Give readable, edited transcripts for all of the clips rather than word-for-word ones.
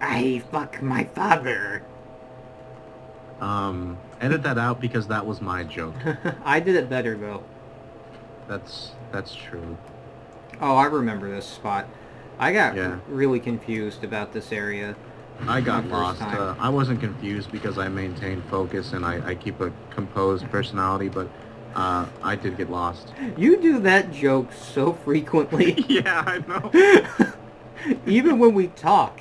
I fuck my father. Edit that out because that was my joke. I did it better though. That's true. Oh, I remember this spot. I got Yeah. really confused about this area. I My got first lost. time. I wasn't confused because I maintain focus and I keep a composed personality, but I did get lost. You do that joke so frequently. Yeah, I know. Even when we talk.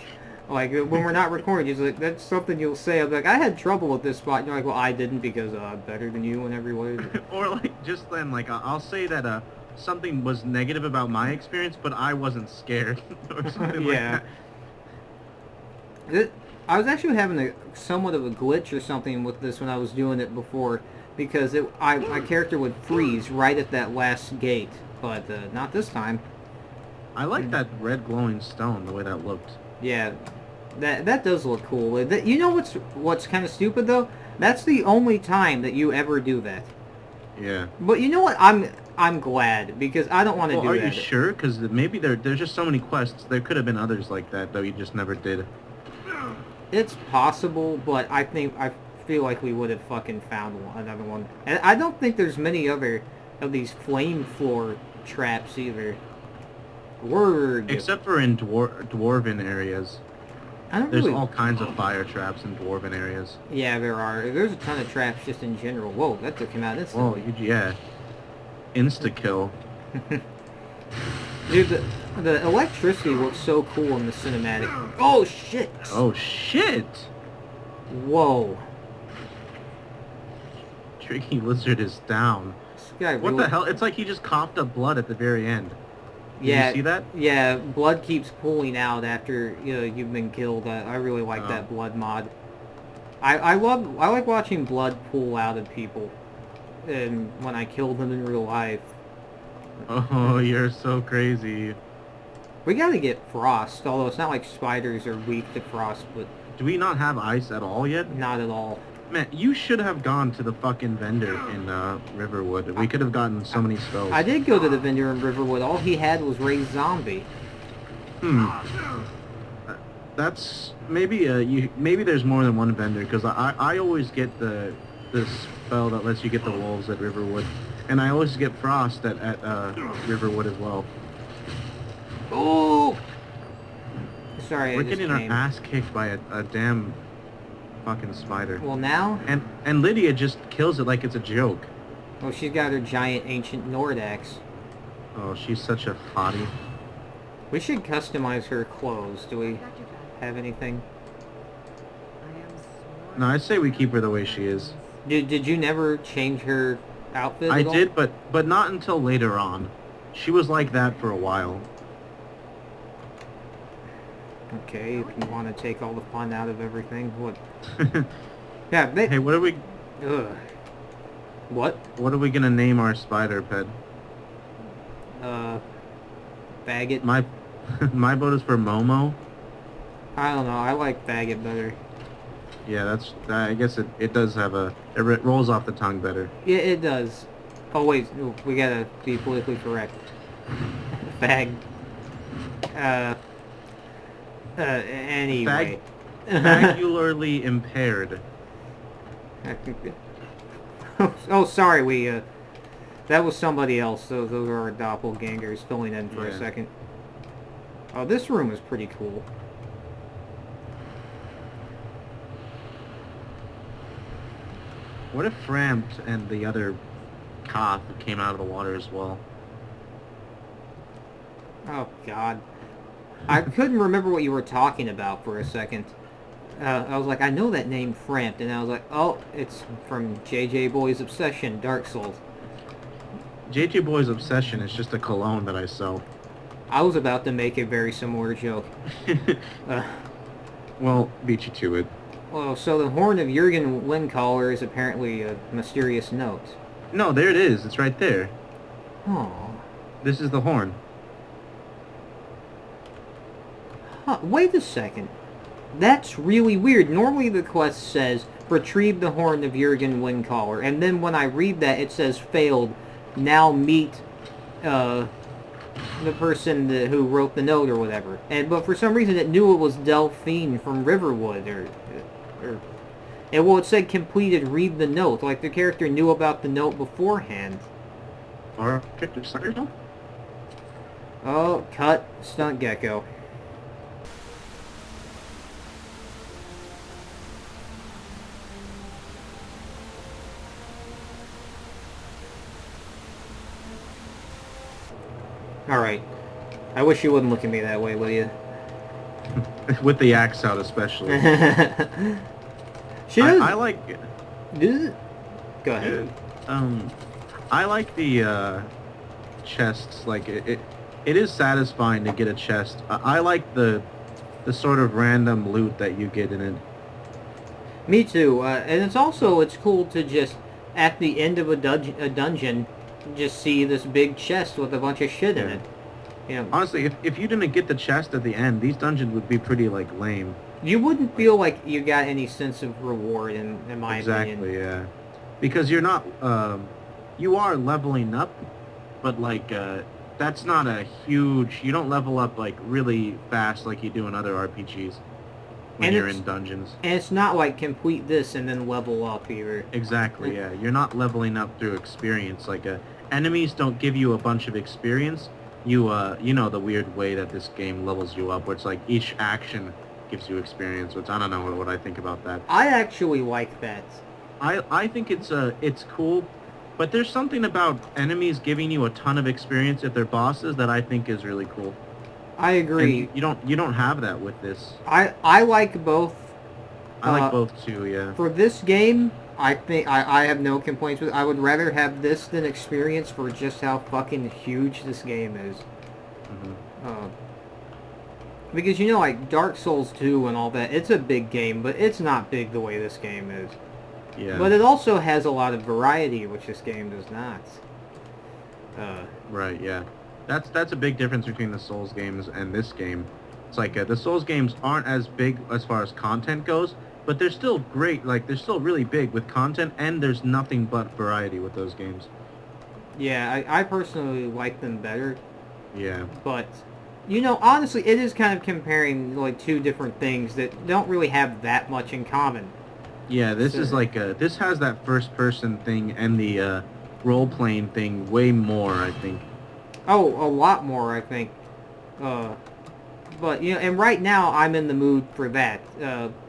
Like, when we're not recording, it's like, that's something you'll say. I'm like, I had trouble with this spot. And you're like, well, I didn't because I'm better than you in every way. Or like just then, like I'll say that something was negative about my experience, but I wasn't scared or something like Yeah. that. I was actually having somewhat of a glitch or something with this when I was doing it before, because my character would freeze right at that last gate, but not this time. I like that red glowing stone, the way that looked. Yeah, that does look cool. You know what's kind of stupid though? That's the only time that you ever do that. Yeah. But you know what? I'm glad because I don't want to Well, do are that. you sure? Because maybe there's just so many quests. There could have been others like that, though you just never did. It's possible, but I feel like we would have fucking found another one. And I don't think there's many other of these flame floor traps either. Word. Except for in dwarven areas. I don't There's really. all kinds of fire traps in dwarven areas. Yeah, there are. There's a ton of traps just in general. Whoa, that took him out Whoa, instantly. yeah. Insta kill. Dude, the electricity looks so cool in the cinematic. Oh shit! Oh shit! Whoa. Tricky lizard is down. This guy What really... the hell? It's like he just coughed up blood at the very end. Did Yeah, you see that? yeah. Blood keeps pooling out after you've been killed. I really like that blood mod. I like watching blood pool out of people, and when I kill them in real life. Oh, you're so crazy. We gotta get frost, although it's not like spiders are weak to frost, but Do we not have ice at all yet? not at all. Man, you should have gone to the fucking vendor in Riverwood. We could have gotten so many spells. I did go to the vendor in Riverwood. All he had was raised zombie. That's maybe maybe there's more than one vendor because I always get the spell that lets you get the wolves at Riverwood, and I always get frost at Riverwood as well. Oh! Sorry, We're I just getting our came. ass kicked by a damn fucking spider. Well, now? And Lydia just kills it like it's a joke. Well, she's got her giant ancient Nord axe. Oh, she's such a hottie. We should customize her clothes. Do we have anything? No, I'd say we keep her the way she is. Did you never change her outfit I at all? did, but not until later on. She was like that for a while. Okay, if you want to take all the fun out of everything, what? Yeah, they... Hey, what are we Ugh. What? gonna name our spider pet? Faggot? My my vote is for Momo. I don't know, I like faggot better. Yeah, I guess it does have it rolls off the tongue better. Yeah, it does. Oh wait, no, we gotta be politically correct. Fag. Anyway. Fagularly impaired. Oh, sorry, that was somebody else. Those are our doppelgangers filling in for a Yeah. second. Oh, this room is pretty cool. What if Frampt and the other Koth came out of the water as well? Oh, God. I couldn't remember what you were talking about for a second. I was like, I know that name Frampt, and I was like, oh, it's from JJ Boy's Obsession, Dark Souls. JJ Boy's Obsession is just a cologne that I sell. I was about to make a very similar joke. Well, beat you to it. Well, so the horn of Jurgen Windcaller is apparently a mysterious note. No, there it is. It's right there. Oh. This is the horn. Huh, wait a second. That's really weird. Normally the quest says, retrieve the horn of Jurgen Windcaller, and then when I read that it says failed, now meet, the person who wrote the note or whatever. But for some reason it knew it was Delphine from Riverwood or and well, it said completed. Read the note. Like the character knew about the note beforehand. Or character sucker? Oh, cut stunt gecko. Alright. I wish you wouldn't look at me that way, will you? With the axe out, especially. She does. I like. Go ahead. I like the chests. Like it is satisfying to get a chest. I like the sort of random loot that you get in it. Me too. And it's cool to just at the end of a dungeon, just see this big chest with a bunch of shit in it. You know, honestly, if you didn't get the chest at the end, these dungeons would be pretty like lame. You wouldn't feel like you got any sense of reward in my opinion. Exactly, yeah. Because you're not, you are leveling up, but like, that's not a huge, you don't level up like really fast like you do in other RPGs when you're in dungeons. And it's not like complete this and then level up either. Exactly, yeah. You're not leveling up through experience. Like, enemies don't give you a bunch of experience. You know the weird way that this game levels you up, where it's like each action gives you experience, which I don't know what I think about that. I actually like that. I think it's cool, but there's something about enemies giving you a ton of experience if they're bosses that I think is really cool. I agree. And you don't have that with this. I like both. I like both too, yeah. For this game, I think I have no complaints with it. I would rather have this than experience for just how fucking huge this game is. Mm-hmm. Because you know, like Dark Souls 2 and all that, it's a big game, but it's not big the way this game is. Yeah. But it also has a lot of variety, which this game does not. Right, yeah. That's a big difference between the Souls games and this game. It's like the Souls games aren't as big as far as content goes, but they're still great. Like, they're still really big with content, and there's nothing but variety with those games. Yeah, I personally like them better. Yeah. But, you know, honestly, it is kind of comparing, like, two different things that don't really have that much in common. Yeah, this is like, this has that first-person thing and the role-playing thing way more, I think. Oh, a lot more, I think. But, you know, and right now I'm in the mood for that.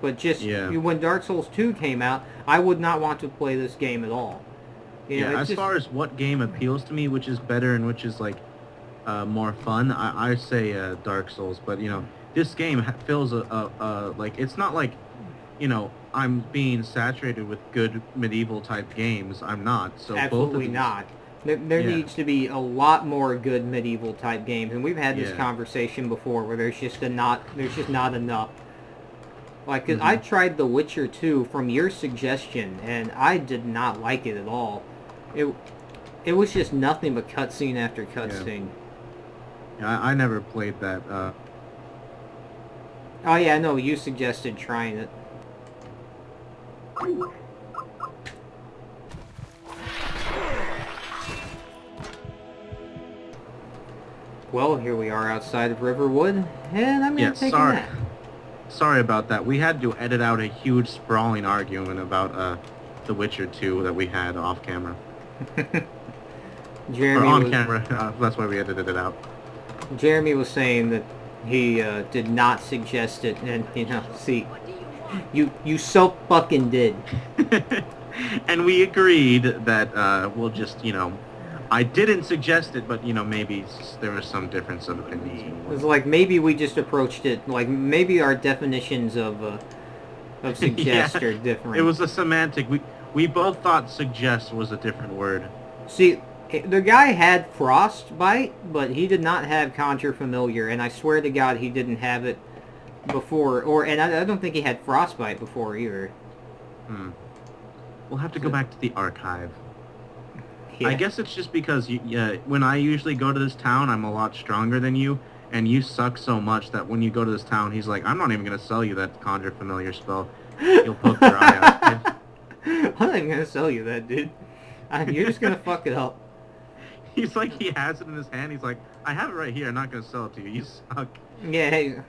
But just when Dark Souls 2 came out, I would not want to play this game at all. You know, as far as what game appeals to me, which is better and which is, like, more fun, I say Dark Souls. But, you know, this game feels like, it's not like, you know, I'm being saturated with good medieval-type games. I'm not. So absolutely not. There needs to be a lot more good medieval type games, and we've had this conversation before, where there's just not enough. Like, 'cause I tried The Witcher 2 from your suggestion, and I did not like it at all. It was just nothing but cutscene after cutscene. Yeah, I never played that. Oh yeah, no, you suggested trying it. Well, here we are outside of Riverwood, and I'm going to take a nap. Sorry about that. We had to edit out a huge sprawling argument about The Witcher 2 that we had off camera. Jeremy or on camera. That's why we edited it out. Jeremy was saying that he did not suggest it, and, you know, see, you so fucking did. And we agreed that we'll just, you know, I didn't suggest it, but, you know, maybe there was some difference of opinions. It was like maybe we just approached it, like maybe our definitions of suggest are different. It was a semantic. We both thought suggest was a different word. See, the guy had frostbite, but he did not have conjure familiar, and I swear to God he didn't have it before, and I don't think he had frostbite before either. We'll have to go back to the archive. Yeah. I guess it's just because when I usually go to this town, I'm a lot stronger than you, and you suck so much that when you go to this town, he's like, I'm not even going to sell you that conjure familiar spell. You'll poke your eye out. I'm not even going to sell you that, dude. You're just going to fuck it up. He's like, he has it in his hand. He's like, I have it right here. I'm not gonna sell it to you. You suck. Yeah,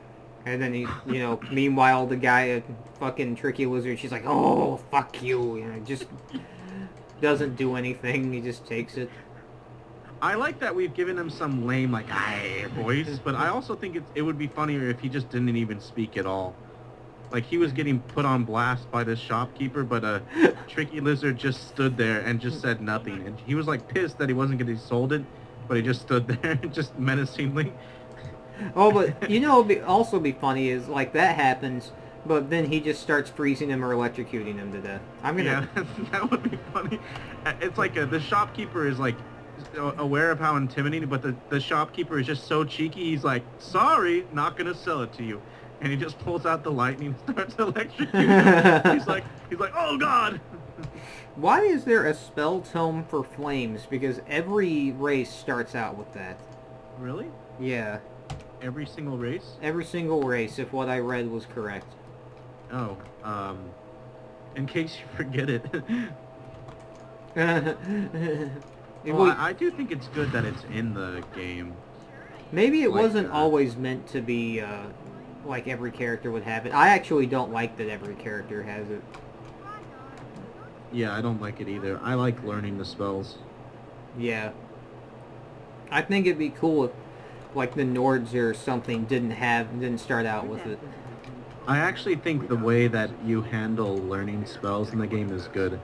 and then he, meanwhile the guy, fucking Tricky Lizard, she's like, oh, fuck you, just doesn't do anything, he just takes it. I like that we've given him some lame, like, aye voice, but I also think it would be funnier if he just didn't even speak at all. Like, he was getting put on blast by this shopkeeper, but Tricky Lizard just stood there and just said nothing. And he was, like, pissed that he wasn't getting sold it, but he just stood there, just menacingly. Oh, but, it'd also be funny is, like, that happens, but then he just starts freezing him or electrocuting him to death. Yeah, that would be funny. It's like, the shopkeeper is, like, aware of how intimidating, but the shopkeeper is just so cheeky, he's like, sorry, not gonna sell it to you. And he just pulls out the lightning and starts electrocuting him. He's like, oh god! Why is there a spell tome for flames? Because every race starts out with that. Really? Yeah. Every single race? Every single race, if what I read was correct. Oh, in case you forget it. Well, I do think it's good that it's in the game. Maybe it wasn't always meant to be, like every character would have it. I actually don't like that every character has it. Yeah, I don't like it either. I like learning the spells. Yeah. I think it'd be cool if, like, the Nords or something didn't start out with it. I actually think the way that you handle learning spells in the game is good.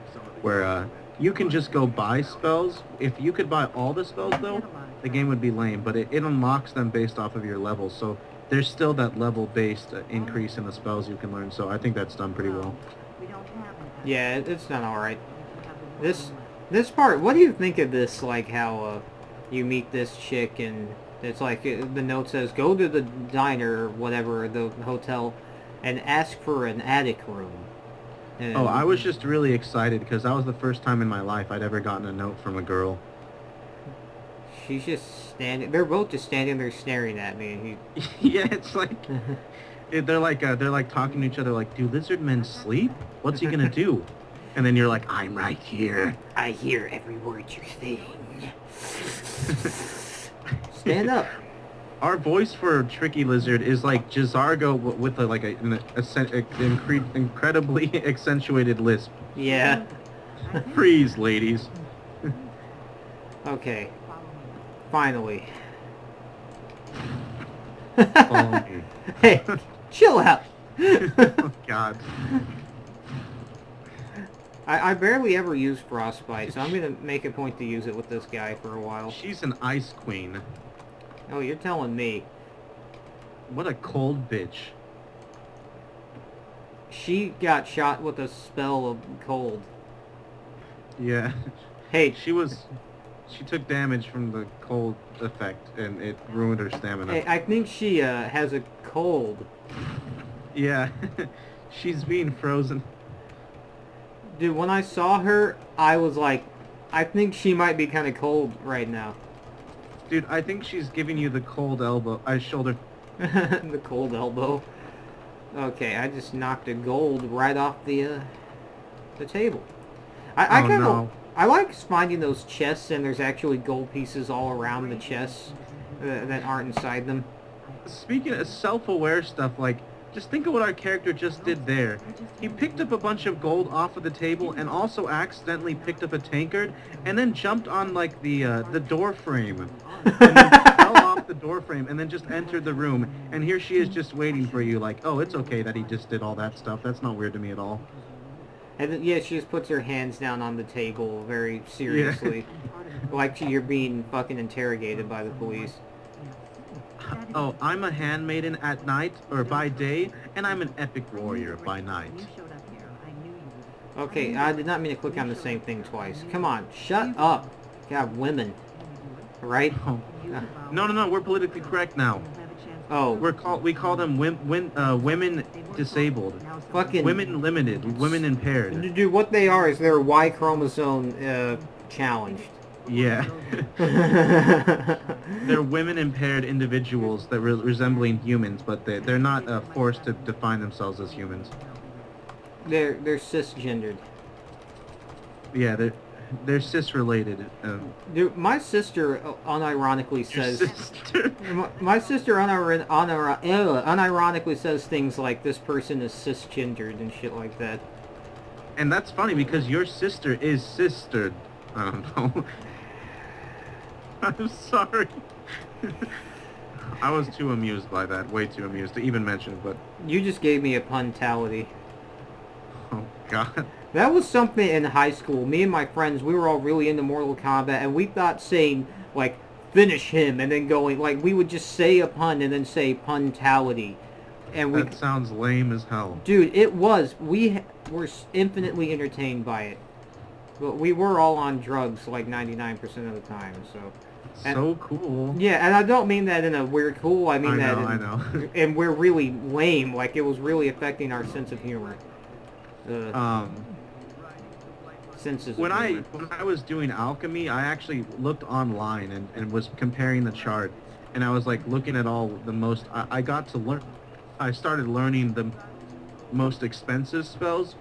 Where, you can just go buy spells. If you could buy all the spells, though, the game would be lame. But it unlocks them based off of your levels. So there's still that level-based increase in the spells you can learn. So I think that's done pretty well. Yeah, it's done alright. This part, what do you think of this, like, how, you meet this chick and it's like, the note says, go to the diner or whatever, the hotel, and ask for an attic room. And Oh, I was just really excited because that was the first time in my life I'd ever gotten a note from a girl. She's just standing, they're both just standing there staring at me, and Yeah, it's like... They're like talking to each other like, do lizard men sleep? What's he gonna do? And then you're like, I'm right here. I hear every word you're saying. Stand up. Our voice for Tricky Lizard is like Jizargo with an incredibly accentuated lisp. Yeah. Freeze, ladies. Okay. Finally. Follow me. Hey, chill out. Oh, God. I barely ever use Frostbite, so I'm going to make a point to use it with this guy for a while. She's an ice queen. Oh, you're telling me. What a cold bitch. She got shot with a spell of cold. Yeah. Hey. She took damage from the cold effect, and it ruined her stamina. Hey, I think she has a cold. Yeah. She's being frozen. Dude, when I saw her, I was like, I think she might be kind of cold right now. Dude, I think she's giving you the cold elbow, shoulder. The cold elbow. Okay, I just knocked a gold right off the table. I like finding those chests and there's actually gold pieces all around the chests that aren't inside them. Speaking of self-aware stuff, like, just think of what our character just did there. He picked up a bunch of gold off of the table and also accidentally picked up a tankard and then jumped on, like, the door frame. And then fell off the door frame and then just entered the room. And here she is just waiting for you, like, oh, it's okay that he just did all that stuff. That's not weird to me at all. And then, yeah, she just puts her hands down on the table very seriously. Yeah. Like you're being fucking interrogated by the police. Oh, I'm a handmaiden at night, or by day, and I'm an epic warrior by night. Okay, I did not mean to click on the same thing twice. Come on, shut up. God, women. Right? Oh. No, we're politically correct now. Oh. We call them women disabled. Fucking... Women limited, women impaired. Dude, what they are is they're Y chromosome challenged. Yeah. They're women-impaired individuals that resembling humans, but they're not forced to define themselves as humans. They're cisgendered. Yeah, they're cis related. Dude, my sister unironically Your says... sister. My sister unironically says things like, this person is cisgendered and shit like that. And that's funny because your sister is sistered. I don't know. I'm sorry. I was too amused by that, way too amused to even mention it, but... You just gave me a puntality. Oh, God. That was something in high school. Me and my friends, we were all really into Mortal Kombat, and we thought saying, like, finish him, and then going, like, we would just say a pun and then say puntality. And That sounds lame as hell. Dude, it was. We were infinitely entertained by it. But we were all on drugs, like, 99% of the time, so... So cool. Yeah, and I don't mean that in a weird cool, I mean I know. And we're really lame, like, it was really affecting our sense of humor. Senses When of humor. I was doing alchemy, I actually looked online and was comparing the chart, and I was like looking at all the most. I got to learn. I started learning the most expensive spells.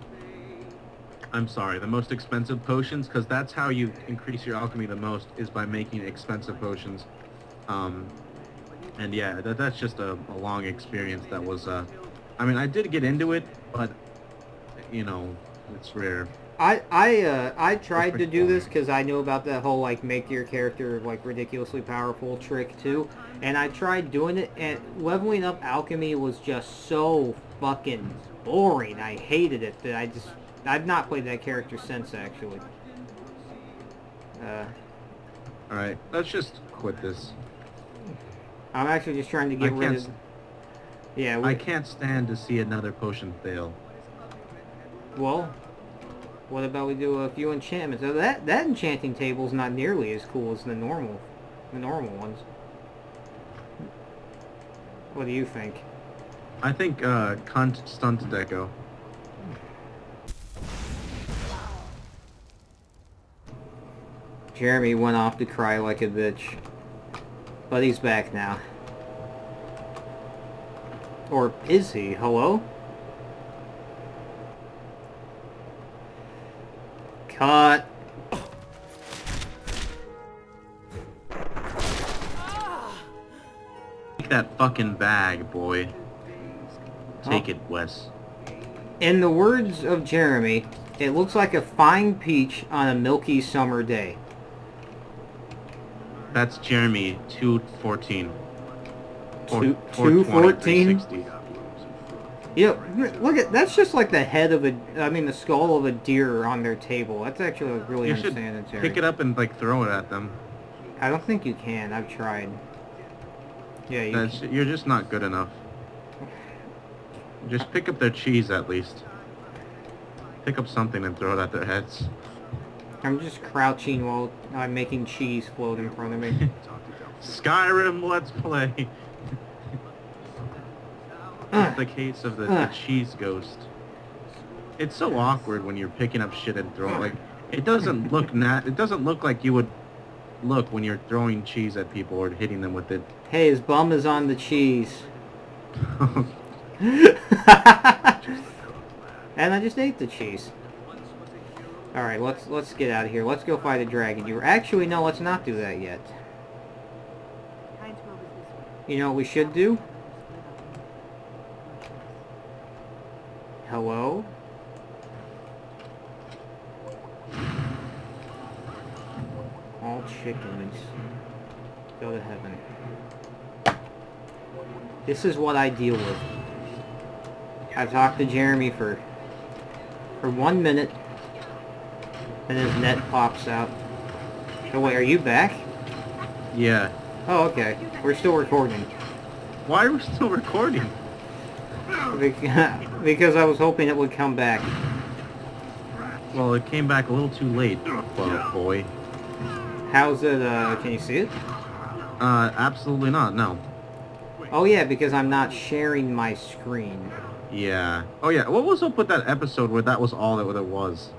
I'm sorry, the most expensive potions, because that's how you increase your alchemy the most, is by making expensive potions. And yeah, that's just a long experience. That was. I mean, I did get into it, but you know, it's rare. I tried to do this because I knew about that whole, like, make your character, like, ridiculously powerful trick, too. And I tried doing it, and leveling up alchemy was just so fucking boring. I hated it that I've not played that character since, actually. Alright, let's just quit this. I'm actually just trying to get rid of... Yeah, I can't stand to see another potion fail. Well... What about we do a few enchantments? So that enchanting table's not nearly as cool as the normal ones. What do you think? I think cunt stunt deco. Jeremy went off to cry like a bitch. But he's back now. Or is he? Hello? Cut. Take that fucking bag, boy. Take it, Wes. In the words of Jeremy, it looks like a fine peach on a milky summer day. That's Jeremy, 214. 214? Yeah, look at that's just like the head of the skull of a deer on their table. That's actually really You should unsanitary. pick it up and like throw it at them. I don't think you can. I've tried. Yeah, You're just not good enough. Just pick up their cheese at least. Pick up something and throw it at their heads. I'm just crouching while I'm making cheese float in front of me. Skyrim, let's play. The case of the cheese ghost. It's so awkward when you're picking up shit and throwing. Like, it doesn't look it doesn't look like you would look when you're throwing cheese at people or hitting them with it. Hey, his bum is on the cheese. And I just ate the cheese. Alright, let's get out of here. Let's go fight a dragon. Actually, no, let's not do that yet. You know what we should do? Hello? All chickens go to heaven. This is what I deal with. I've talked to Jeremy for 1 minute, and his net pops out. Oh wait, are you back? Yeah. Oh, okay. We're still recording. Why are we still recording? Because I was hoping it would come back. Well, it came back a little too late, boy. How's it, can you see it? Absolutely not, no. Oh yeah, because I'm not sharing my screen. Yeah. Oh yeah, what was up with that episode where that was all that it was?